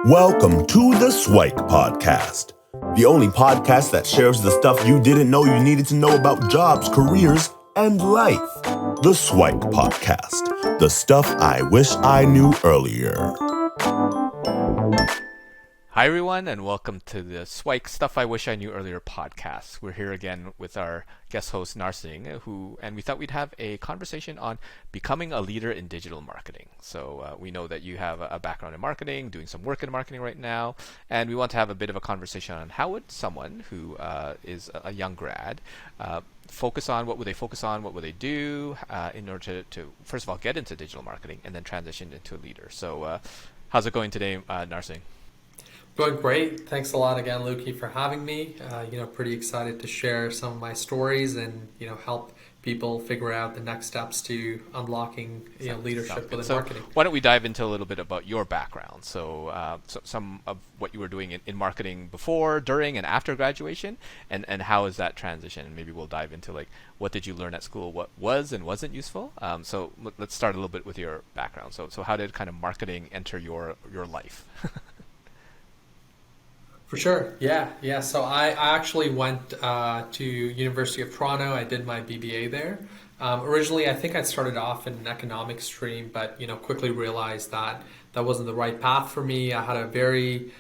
Welcome to the SIWIKE podcast, the only podcast that shares the stuff you didn't know you needed to know about jobs, careers, and life. The SIWIKE podcast, the stuff I wish I knew earlier. Hi everyone, and welcome to the SIWIKE Stuff I Wish I Knew Earlier podcast. We're here again with our guest host Narsingh, and we thought we'd have a conversation on becoming a leader in digital marketing. So we know that you have a background in marketing, doing some work in marketing right now, and we want to have a bit of a conversation on how would someone who is a young grad focus on, what would they focus on, what would they do in order to first of all get into digital marketing and then transition into a leader. So how's it going today, Narsingh? Going great. Thanks a lot again, Luki, for having me. Pretty excited to share some of my stories and, help people figure out the next steps to unlocking, leadership within marketing. Why don't we dive into a little bit about your background? So, some of what you were doing in marketing before, during, and after graduation, and how is that transition? And maybe we'll dive into what did you learn at school, what was and wasn't useful. So let's start a little bit with your background. So how did kind of marketing enter your life? For sure. Yeah. So I actually went to University of Toronto. I did my BBA there. Originally, I think I started off in an economics stream, but quickly realized that wasn't the right path for me. I had a very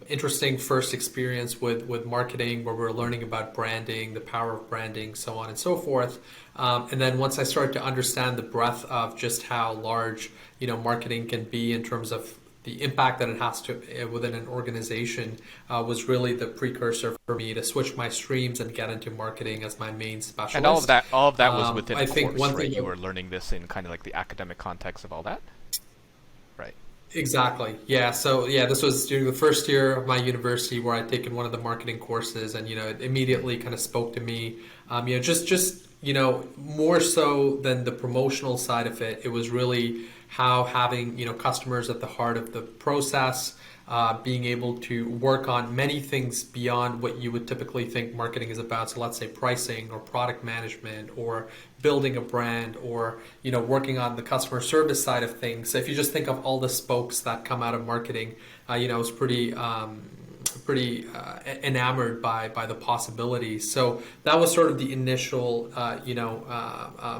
interesting first experience with marketing, where we were learning about branding, the power of branding, so on and so forth. And then once I started to understand the breadth of just how large marketing can be in terms of the impact that it has to within an organization, was really the precursor for me to switch my streams and get into marketing as my main specialist. And all of that was within a think course, right? You were learning this in kind of like the academic context of all that, right? Exactly. Yeah. So this was during the first year of my university, where I'd taken one of the marketing courses, and it immediately kind of spoke to me. Just more so than the promotional side of it, it was really how having customers at the heart of the process, being able to work on many things beyond what you would typically think marketing is about. So let's say pricing or product management or building a brand, or working on the customer service side of things. So if you just think of all the spokes that come out of marketing, I was pretty enamored by the possibilities. So that was sort of the initial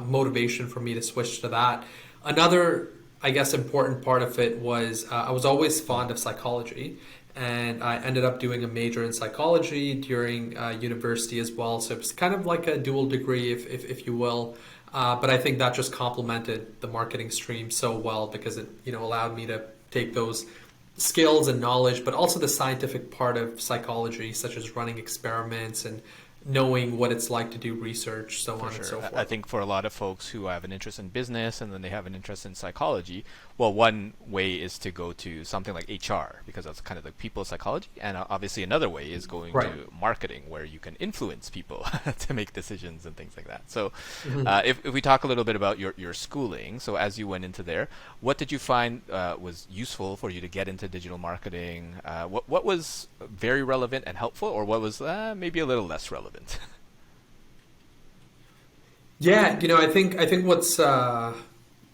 motivation for me to switch to that. Another, I guess, important part of it was I was always fond of psychology, and I ended up doing a major in psychology during university as well. So it was kind of like a dual degree, if you will. But I think that just complemented the marketing stream so well, because it allowed me to take those skills and knowledge, but also the scientific part of psychology, such as running experiments and knowing what it's like to do research, so on and so forth. I think for a lot of folks who have an interest in business and then they have an interest in psychology, well, one way is to go to something like HR, because that's kind of like people psychology, and obviously another way is going to marketing, where you can influence people to make decisions and things like that. So if we talk a little bit about your schooling, so as you went into there, what did you find was useful for you to get into digital marketing? What was very relevant and helpful, or what was maybe a little less relevant? Yeah, I think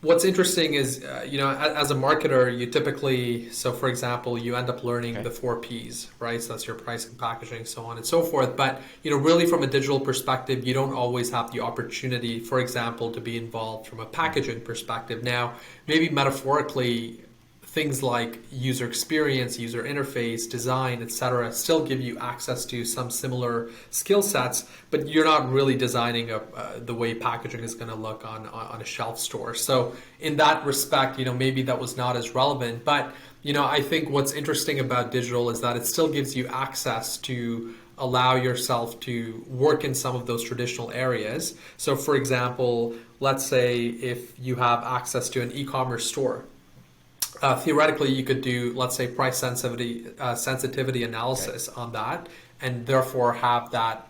what's interesting is as a marketer, you typically, so for example, you end up learning the 4 Ps, right? So that's your pricing, packaging, so on and so forth. But really from a digital perspective, you don't always have the opportunity, for example, to be involved from a packaging perspective. Now, maybe metaphorically, things like user experience, user interface, design, etc., still give you access to some similar skill sets, but you're not really designing the way packaging is going to look on a shelf store. So in that respect, maybe that was not as relevant. But I think what's interesting about digital is that it still gives you access to allow yourself to work in some of those traditional areas. So for example, let's say if you have access to an e-commerce store, theoretically, you could do, let's say, price sensitivity analysis on that, and therefore have that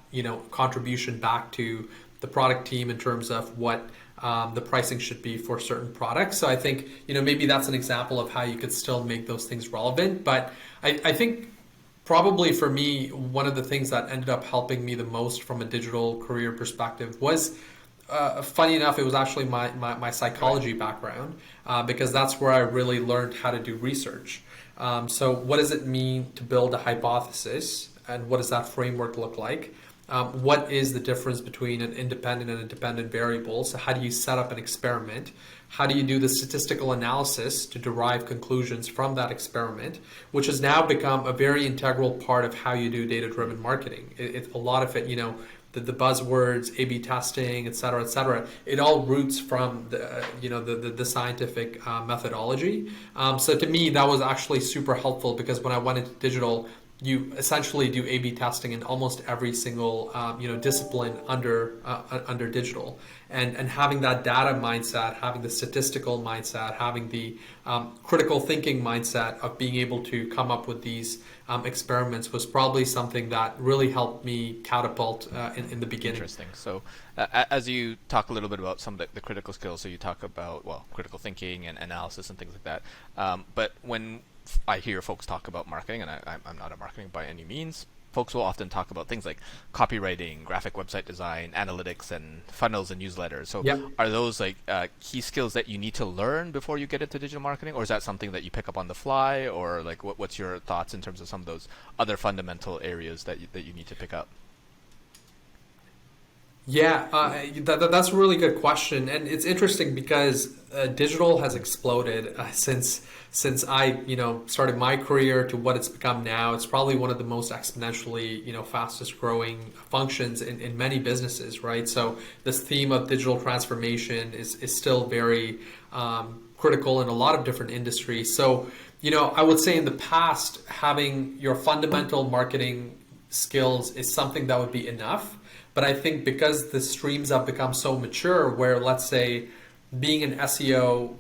contribution back to the product team in terms of what the pricing should be for certain products. So I think maybe that's an example of how you could still make those things relevant. But I think probably for me, one of the things that ended up helping me the most from a digital career perspective was funny enough, it was actually my psychology background, because that's where I really learned how to do research. So what does it mean to build a hypothesis, and what does that framework look like? What is the difference between an independent and a dependent variable? So how do you set up an experiment? How do you do the statistical analysis to derive conclusions from that experiment, which has now become a very integral part of how you do data-driven marketing. A lot of it, the buzzwords, A/B testing, et cetera, it all roots from the scientific methodology. So to me, that was actually super helpful, because when I went into digital, you essentially do A/B testing in almost every single discipline under digital, and having that data mindset, having the statistical mindset, having the critical thinking mindset of being able to come up with these experiments was probably something that really helped me catapult in the beginning. Interesting. So as you talk a little bit about some of the critical skills, so you talk about, well, critical thinking and analysis and things like that, but when I hear folks talk about marketing, and I'm not a marketing by any means, folks will often talk about things like copywriting, graphic website design, analytics, and funnels and newsletters. So are those like key skills that you need to learn before you get into digital marketing, or is that something that you pick up on the fly, or like what's your thoughts in terms of some of those other fundamental areas that you need to pick up? Yeah, that's a really good question, and it's interesting because digital has exploded since I started my career to what it's become now. It's probably one of the most exponentially fastest growing functions in many businesses, right? So this theme of digital transformation is still very critical in a lot of different industries. So I would say in the past, having your fundamental marketing skills is something that would be enough. But I think because the streams have become so mature, where let's say being an SEO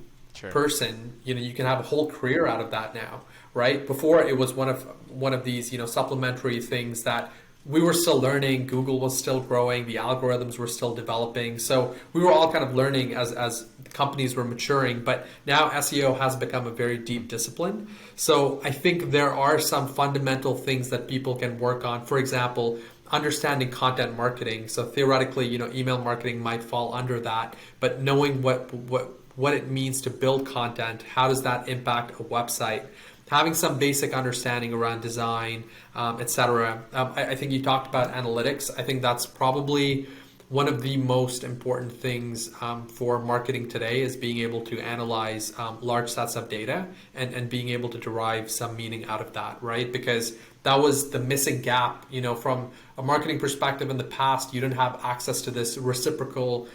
person, you can have a whole career out of that now, right? Before it was one of these supplementary things that we were still learning. Google was still growing, the algorithms were still developing, so we were all kind of learning as companies were maturing. But now SEO has become a very deep discipline. So I think there are some fundamental things that people can work on. For example, understanding content marketing. So theoretically, email marketing might fall under that, but knowing what it means to build content, how does that impact a website, having some basic understanding around design, etc. I think you talked about analytics. I think that's probably one of the most important things for marketing today, is being able to analyze large sets of data and being able to derive some meaning out of that, right? Because that was the missing gap, from a marketing perspective. In the past, you didn't have access to this reciprocal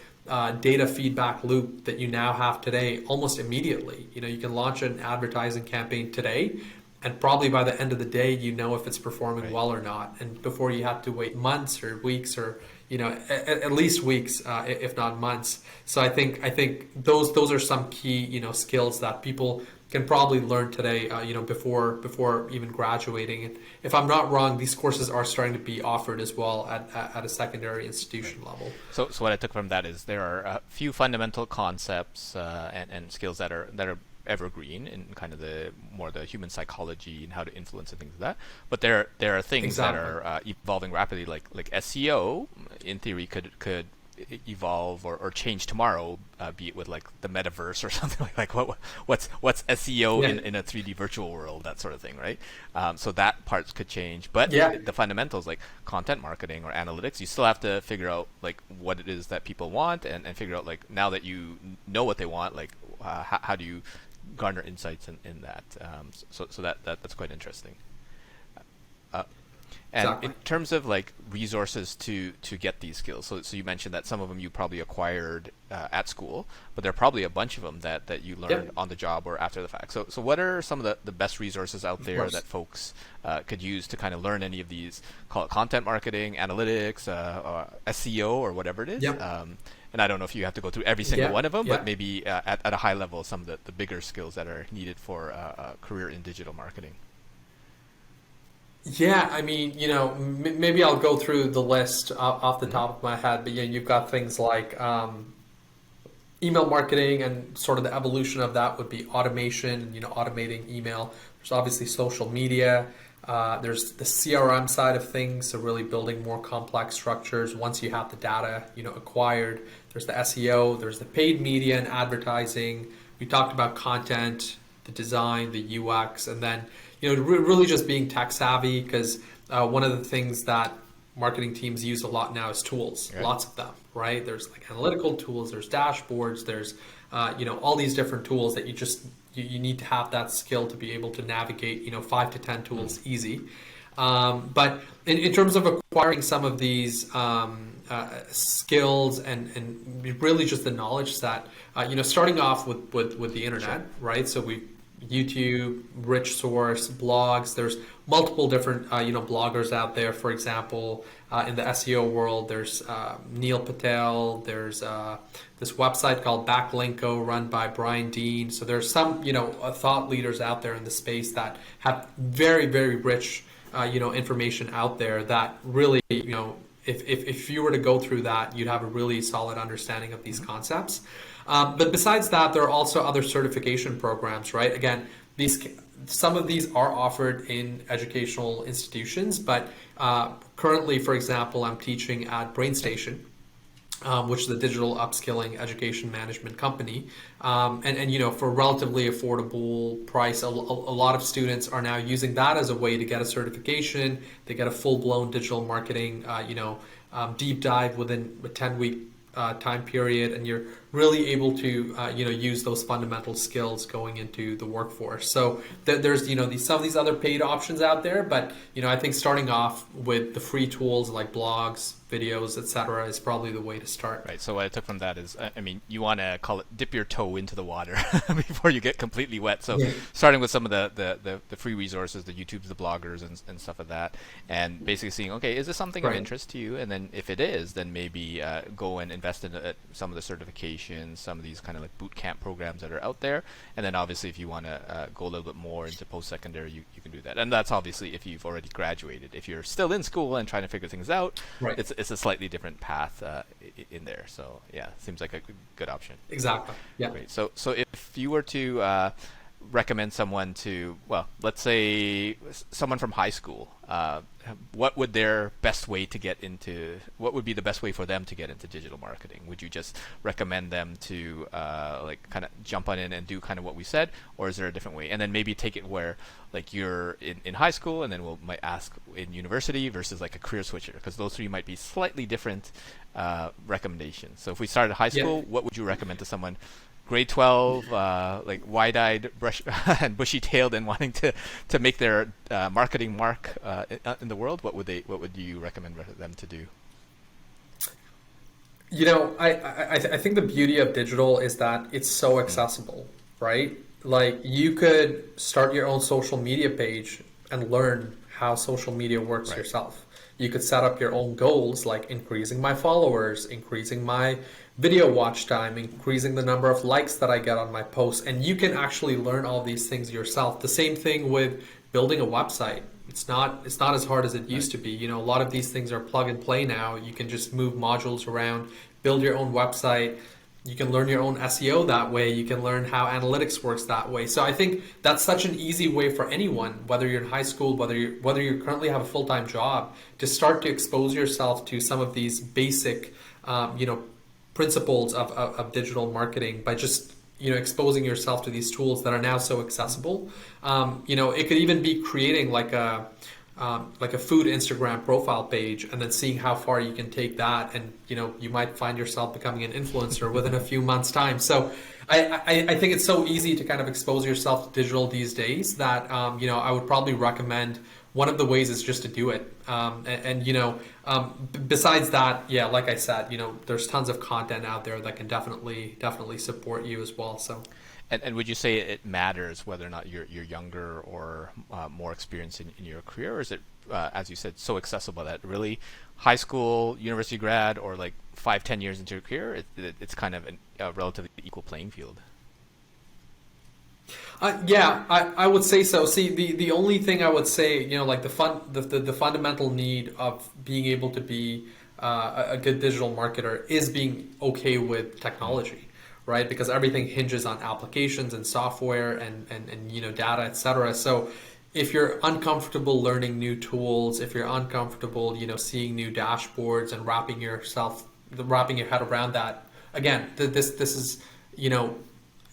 data feedback loop that you now have today almost immediately. You can launch an advertising campaign today, and probably by the end of the day, if it's performing well or not. And before, you had to wait months or weeks, or at least weeks, if not months. So I think those are some key skills that people can probably learn today, before even graduating. And if I'm not wrong, these courses are starting to be offered as well at a secondary institution level. So what I took from that is there are a few fundamental concepts and skills that are evergreen in kind of the human psychology and how to influence and things like that. But there are things that are evolving rapidly, like SEO. In theory, could evolve or change tomorrow, be it with like the metaverse or something like what's SEO in a 3D virtual world, that sort of thing, right? So that parts could change, but the fundamentals like content marketing or analytics, you still have to figure out like what it is that people want, and figure out, like, now that you know what they want, like how do you garner insights in that? So that's quite interesting. And exactly. In terms of like resources to get these skills, so you mentioned that some of them you probably acquired at school, but there are probably a bunch of them that you learned on the job or after the fact. So what are some of the best resources out there that folks could use to kind of learn any of these, call it content marketing, analytics, or SEO, or whatever it is? And I don't know if you have to go through every single one of them, but maybe at a high level, some of the bigger skills that are needed for a career in digital marketing. Yeah, I mean, maybe I'll go through the list off the top of my head, but you've got things like email marketing, and sort of the evolution of that would be automation, automating email. There's obviously social media. There's the CRM side of things, so really building more complex structures once you have the data, acquired. There's the SEO, there's the paid media and advertising. We talked about content, the design, the UX, and then really just being tech savvy, because one of the things that marketing teams use a lot now is tools, lots of them, right? There's like analytical tools, there's dashboards, there's all these different tools that you need to have that skill to be able to navigate 5 to 10 tools easy. But in terms of acquiring some of these skills and really just the knowledge set, starting off with the internet, right? So YouTube, rich source, blogs. There's multiple different bloggers out there. For example, in the SEO world, there's Neil Patel. There's this website called Backlinko run by Brian Dean. So there's some thought leaders out there in the space that have very, very rich information out there that really if you were to go through that, you'd have a really solid understanding of these concepts. But besides that, there are also other certification programs, right? Again, some of these are offered in educational institutions, but currently, for example, I'm teaching at BrainStation, which is a digital upskilling education management company. And for a relatively affordable price, a lot of students are now using that as a way to get a certification. They get a full-blown digital marketing, deep dive within a 10-week time period, and you're really able to use those fundamental skills going into the workforce. So there's some of these other paid options out there, but I think starting off with the free tools like blogs, videos, etc., is probably the way to start. Right. So what I took from that is, you want to call it dip your toe into the water before you get completely wet. So starting with some of the free resources, the YouTubes, the bloggers, and stuff like that, and basically seeing, okay, is this something of interest to you? And then if it is, then maybe go and invest in some of the certifications, some of these kind of like boot camp programs that are out there. And then obviously if you want to go a little bit more into post-secondary, you can do that. And that's obviously if you've already graduated. If you're still in school and trying to figure things out, it's a slightly different path in there. So yeah, seems like a good option. Exactly. Yeah. Great. So if you were to recommend someone to, well, let's say someone from high school, what would be the best way for them to get into digital marketing? Would you just recommend them to kind of jump on in and do kind of what we said, or is there a different way? And then maybe take it where like you're in high school, and then might ask in university versus like a career switcher, because those three might be slightly different recommendations. So if we started high school, what would you recommend to someone grade 12, like wide-eyed, and bushy-tailed, and wanting to make their marketing mark in the world? What would you recommend them to do? I think the beauty of digital is that it's so accessible, right? Like you could start your own social media page and learn how social media works yourself. You could set up your own goals, like increasing my followers, increasing my video watch time, increasing the number of likes that I get on my posts, and you can actually learn all these things yourself. The same thing with building a website. It's not as hard as it used to be. A lot of these things are plug and play now. You can just move modules around, build your own website. You can learn your own SEO that way. You can learn how analytics works that way. So I think that's such an easy way for anyone, whether you're in high school, whether you currently have a full-time job, to start to expose yourself to some of these basic, principles of digital marketing by just exposing yourself to these tools that are now so accessible. It could even be creating like a food Instagram profile page, and then seeing how far you can take that, and you might find yourself becoming an influencer within a few months' time. So I think it's so easy to kind of expose yourself to digital these days that I would probably recommend one of the ways is just to do it. Besides that, like I said, there's tons of content out there that can definitely support you as well. So. And would you say it matters whether or not you're younger or more experienced in your career, or is it, as you said, so accessible that really high school, university grad, or like 5-10 years into your career, it's kind of a relatively equal playing field? I would say so. See, the only thing I would say, like the fundamental need of being able to be a good digital marketer is being okay with technology. Right, because everything hinges on applications and software and data, etc. So if you're uncomfortable learning new tools, if you're uncomfortable seeing new dashboards and wrapping your head around that, again, this is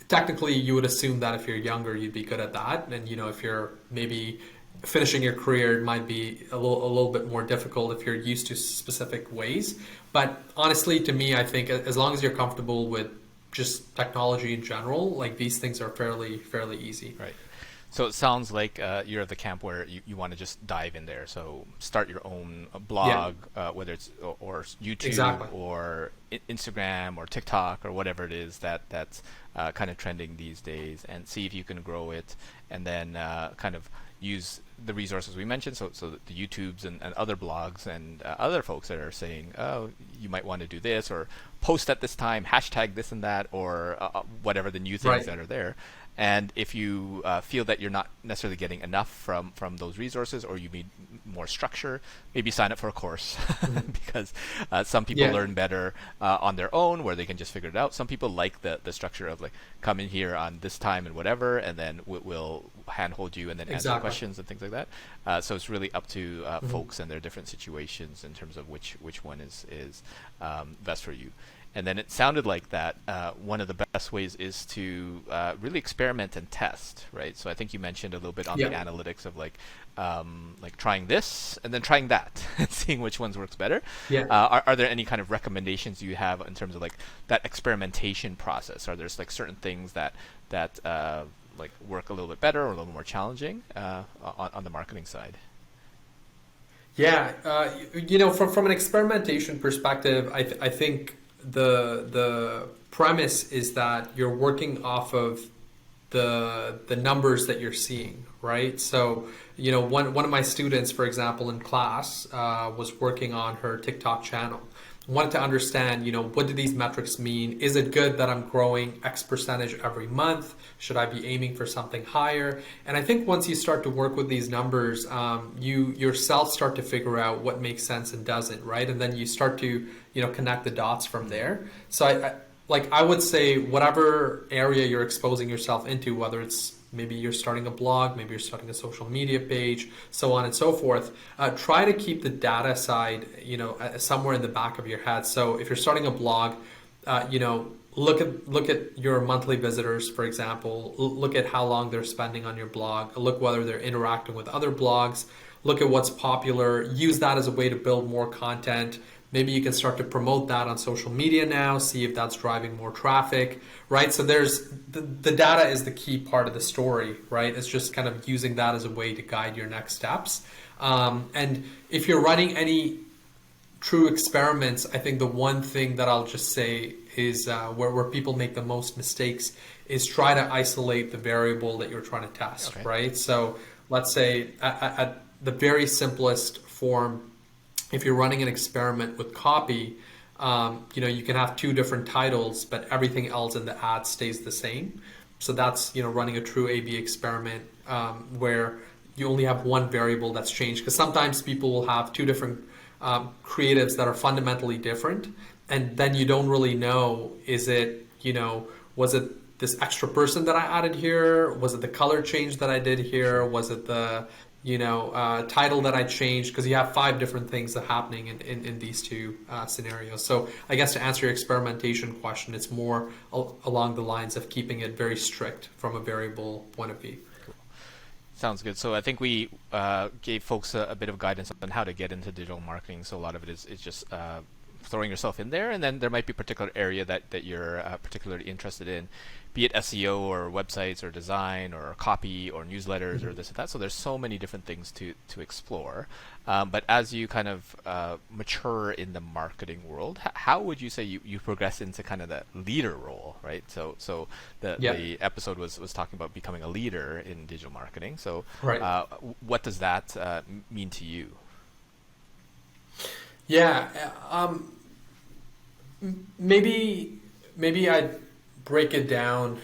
technically you would assume that if you're younger, you'd be good at that. And, if you're maybe finishing your career, it might be a little bit more difficult if you're used to specific ways. But honestly, to me, I think as long as you're comfortable with just technology in general, like these things are fairly easy. Right. So it sounds like you're at the camp where you want to just dive in there. So start your own blog, whether it's or YouTube Exactly. or Instagram or TikTok or whatever it is that's kind of trending these days, and see if you can grow it, and then kind of use the resources we mentioned. So the YouTubes and other blogs and other folks that are saying, oh, you might want to do this, or post at this time, hashtag this and that, or whatever the new things that are there. And if you feel that you're not necessarily getting enough from those resources, or you need more structure, maybe sign up for a course because some people learn better on their own, where they can just figure it out. Some people like the structure of like, come in here on this time and whatever, and then we'll handhold you and then answer questions and things like that. So it's really up to folks and their different situations in terms of which one is best for you. And then it sounded like that one of the best ways is to really experiment and test, right? So I think you mentioned a little bit on the analytics of like trying this and then trying that and seeing which ones works better. Are there any kind of recommendations you have in terms of like that experimentation process? Are there like certain things that like work a little bit better or a little more challenging on the marketing side? Yeah, from an experimentation perspective, I think the premise is that you're working off of the numbers that you're seeing, right? So, one of my students, for example, in class was working on her TikTok channel. Wanted to understand, what do these metrics mean? Is it good that I'm growing X percentage every month? Should I be aiming for something higher? And I think once you start to work with these numbers, you yourself start to figure out what makes sense and doesn't, right? And then you start to, connect the dots from there. So I would say whatever area you're exposing yourself into, whether it's maybe you're starting a blog, maybe you're starting a social media page, so on and so forth, try to keep the data side, somewhere in the back of your head. So if you're starting a blog, look at your monthly visitors, for example. Look at how long they're spending on your blog. Look whether they're interacting with other blogs. Look at what's popular. Use that as a way to build more content. Maybe you can start to promote that on social media now, see if that's driving more traffic, right? So there's the data is the key part of the story, right? It's just kind of using that as a way to guide your next steps. And if you're running any true experiments, I think the one thing that I'll just say is where people make the most mistakes is try to isolate the variable that you're trying to test, right? So let's say at the very simplest form, if you're running an experiment with copy, you can have two different titles, but everything else in the ad stays the same. So that's, running a true A/B experiment where you only have one variable that's changed. Because sometimes people will have two different creatives that are fundamentally different, and then you don't really know, is it, was it this extra person that I added here? Was it the color change that I did here? Was it the title that I changed? Because you have 5 different things that are happening in these two scenarios. So I guess to answer your experimentation question, it's more along the lines of keeping it very strict from a variable point of view. Cool. Sounds good. So I think we gave folks a bit of guidance on how to get into digital marketing. So a lot of it is just throwing yourself in there, and then there might be a particular area that you're particularly interested in, be it SEO or websites or design or copy or newsletters or this and that. So there's so many different things to explore. But as you kind of mature in the marketing world, how would you say you progress into kind of the leader role, right? So the episode was talking about becoming a leader in digital marketing. So what does that mean to you? Yeah, maybe I'd break it down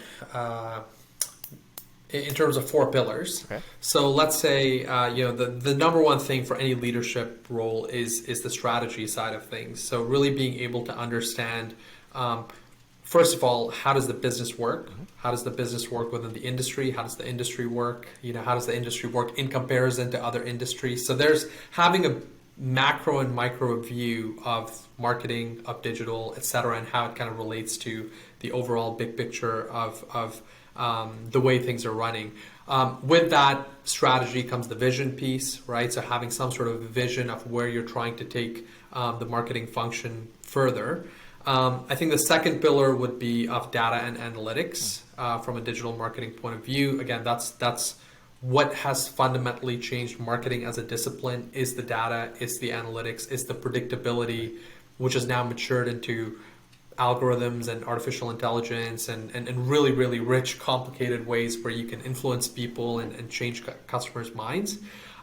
in terms of 4 pillars. Okay. So let's say the number one thing for any leadership role is the strategy side of things. So really being able to understand, first of all, how does the business work? Mm-hmm. How does the business work within the industry? How does the industry work? How does the industry work in comparison to other industries? So there's having a macro and micro view of marketing, of digital, et cetera, and how it kind of relates to the overall big picture of the way things are running. With that strategy comes the vision piece, right? So having some sort of vision of where you're trying to take the marketing function further. I think the second pillar would be of data and analytics from a digital marketing point of view. Again, that's what has fundamentally changed marketing as a discipline is the data, is the analytics, is the predictability, which has now matured into algorithms and artificial intelligence and really, really rich, complicated ways where you can influence people and change customers' minds.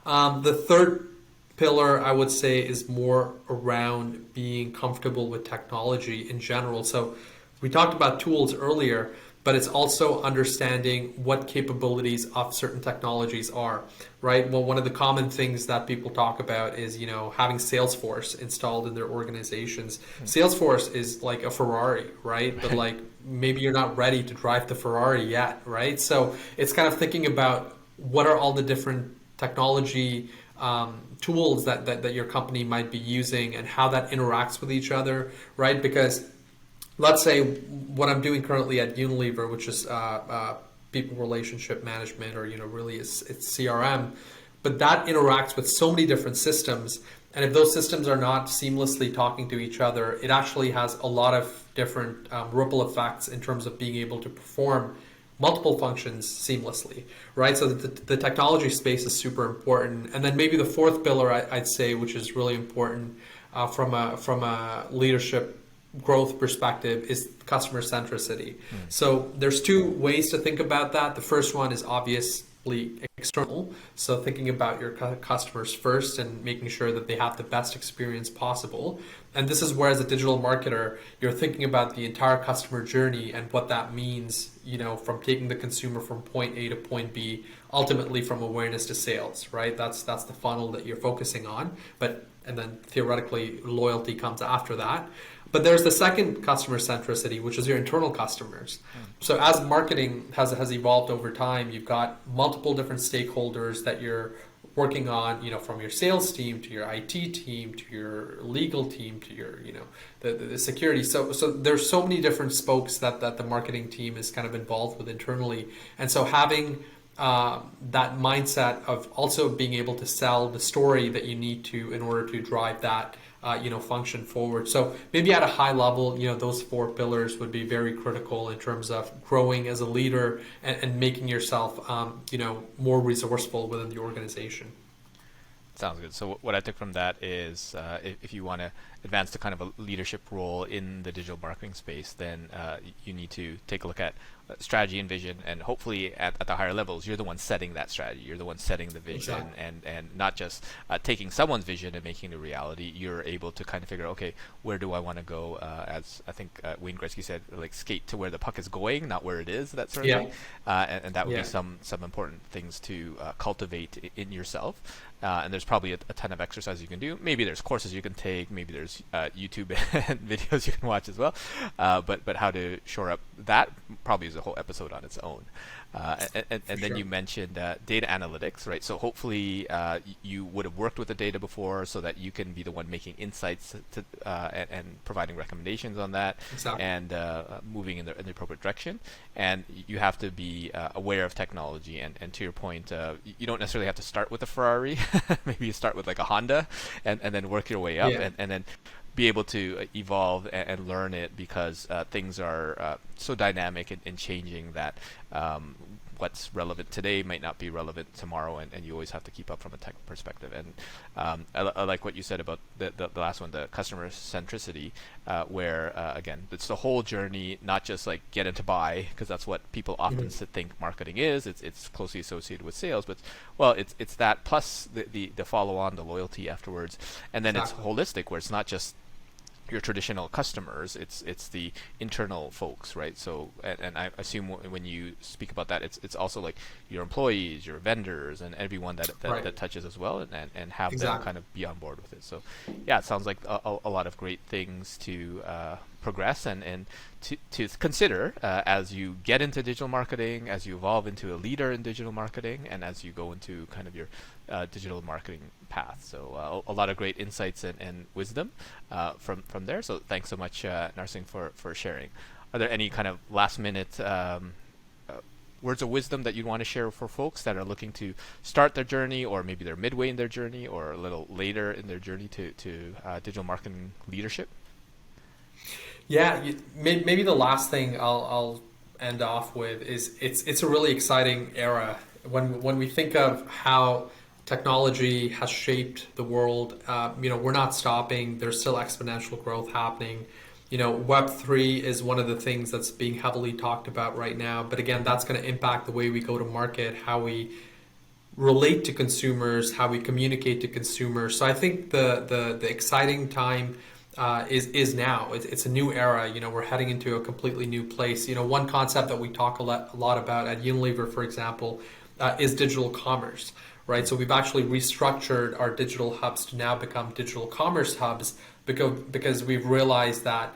The third pillar, I would say, is more around being comfortable with technology in general. So we talked about tools earlier, but it's also understanding what capabilities of certain technologies are, right? Well, one of the common things that people talk about is, having Salesforce installed in their organizations. Salesforce is like a Ferrari, right? But like maybe you're not ready to drive the Ferrari yet, right? So it's kind of thinking about what are all the different technology tools that your company might be using and how that interacts with each other, right? Because let's say what I'm doing currently at Unilever, which is people relationship management, or really it's CRM, but that interacts with so many different systems, and if those systems are not seamlessly talking to each other, it actually has a lot of different ripple effects in terms of being able to perform multiple functions seamlessly, right? So the technology space is super important. And then maybe the fourth pillar I'd say, which is really important from a leadership growth perspective, is customer centricity. So there's two ways to think about that. The first one is obviously external. So thinking about your customers first and making sure that they have the best experience possible. And this is where, as a digital marketer, you're thinking about the entire customer journey and what that means, from taking the consumer from point A to point B, ultimately from awareness to sales, right? That's the funnel that you're focusing on. And then theoretically, loyalty comes after that. But there's the second customer centricity, which is your internal customers. So as marketing has evolved over time, you've got multiple different stakeholders that you're working on, from your sales team to your IT team to your legal team to your, the security. So there's so many different spokes that the marketing team is kind of involved with internally. And so having that mindset of also being able to sell the story that you need to in order to drive that function forward. So maybe at a high level, those four pillars would be very critical in terms of growing as a leader and making yourself, more resourceful within the organization. Sounds good. So what I took from that is if you want to advance to kind of a leadership role in the digital marketing space, then you need to take a look at strategy and vision, and hopefully at the higher levels, you're the one setting that strategy. You're the one setting the vision. Exactly. and not just taking someone's vision and making it a reality. You're able to kind of figure, okay, where do I want to go? As I think Wayne Gretzky said, like skate to where the puck is going, not where it is, that sort of thing. And that would be some important things to cultivate in yourself. And there's probably a ton of exercises you can do. Maybe there's courses you can take. Maybe there's YouTube videos you can watch as well. But how to shore up that probably is a whole episode on its own. And then you mentioned data analytics, right? So hopefully you would have worked with the data before, so that you can be the one making insights to, and providing recommendations on that. Exactly. And moving in the appropriate direction. And you have to be aware of technology. And to your point, you don't necessarily have to start with a Ferrari. Maybe you start with like a Honda and then work your way up and then be able to evolve and learn it, because things are so dynamic and changing that what's relevant today might not be relevant tomorrow, and you always have to keep up from a tech perspective. And I like what you said about the last one, the customer centricity, where again, it's the whole journey, not just like get into buy, because that's what people often think marketing is. It's closely associated with sales, but it's that plus the follow on, the loyalty afterwards, and then it's holistic, where it's not just your traditional customers, it's the internal folks, right? So and I assume when you speak about that, it's also like your employees, your vendors, and everyone that touches as well, and have them kind of be on board with it. So it sounds like a lot of great things to progress and to consider as you get into digital marketing, as you evolve into a leader in digital marketing, and as you go into kind of your digital marketing path. So a lot of great insights and wisdom from there. So thanks so much, Narsingh, for sharing. are there any kind of last minute words of wisdom that you'd want to share for folks that are looking to start their journey, or maybe they're midway in their journey or a little later in their journey to digital marketing leadership? Yeah, maybe the last thing I'll end off with is it's a really exciting era when we think of how technology has shaped the world. We're not stopping. There's still exponential growth happening. Web3 is one of the things that's being heavily talked about right now. But again, that's going to impact the way we go to market, how we relate to consumers, how we communicate to consumers. So I think the exciting time is now. It's a new era. We're heading into a completely new place. One concept that we talk a lot about at Unilever, for example, is digital commerce, right? So we've actually restructured our digital hubs to now become digital commerce hubs because we've realized that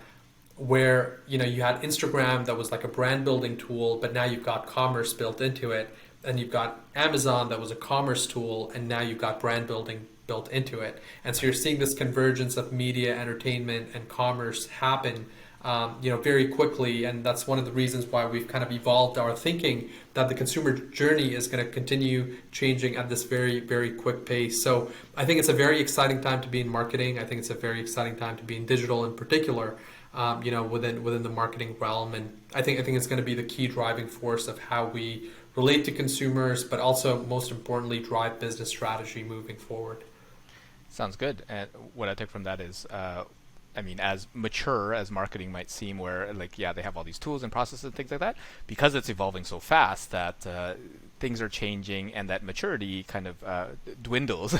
where you had Instagram that was like a brand building tool, but now you've got commerce built into it, and you've got Amazon that was a commerce tool, and now you've got brand building built into it. And so you're seeing this convergence of media, entertainment, and commerce happen very quickly, and that's one of the reasons why we've kind of evolved our thinking that the consumer journey is going to continue changing at this very, very quick pace. So I think it's a very exciting time to be in marketing. I think it's a very exciting time to be in digital in particular, within the marketing realm. And I think it's going to be the key driving force of how we relate to consumers, but also most importantly, drive business strategy moving forward. Sounds good. And what I take from that is, as mature as marketing might seem, where they have all these tools and processes and things like that, because it's evolving so fast that things are changing, and that maturity kind of dwindles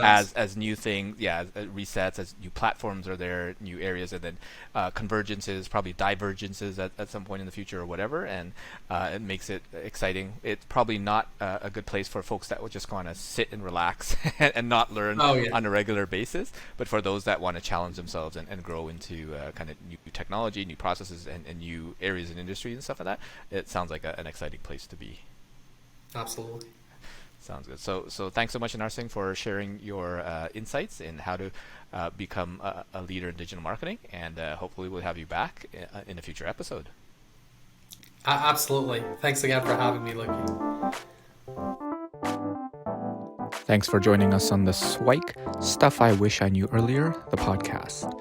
as new things, as resets, as new platforms are there, new areas, and then convergences, probably divergences at some point in the future or whatever, and it makes it exciting. It's probably not a good place for folks that would just want to sit and relax and not learn on a regular basis, but for those that want to challenge themselves and grow into kind of new technology, new processes, and new areas in industry and stuff like that, it sounds like an exciting place to be. Absolutely. Sounds good. So thanks so much, Narsingh, for sharing your insights in how to become a leader in digital marketing, and hopefully we'll have you back in a future episode. Absolutely. Thanks again for having me, Luki. Thanks for joining us on the SIWIKE Stuff I Wish I Knew Earlier, the podcast.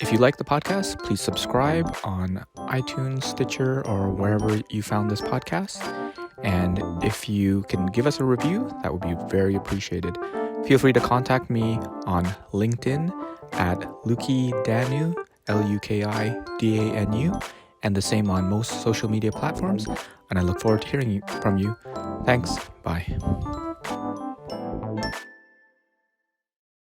If you like the podcast, please subscribe on iTunes, Stitcher, or wherever you found this podcast. And if you can give us a review, that would be very appreciated. Feel free to contact me on LinkedIn at LukiDanu, LukiDanu, and the same on most social media platforms. And I look forward to hearing from you. Thanks. Bye.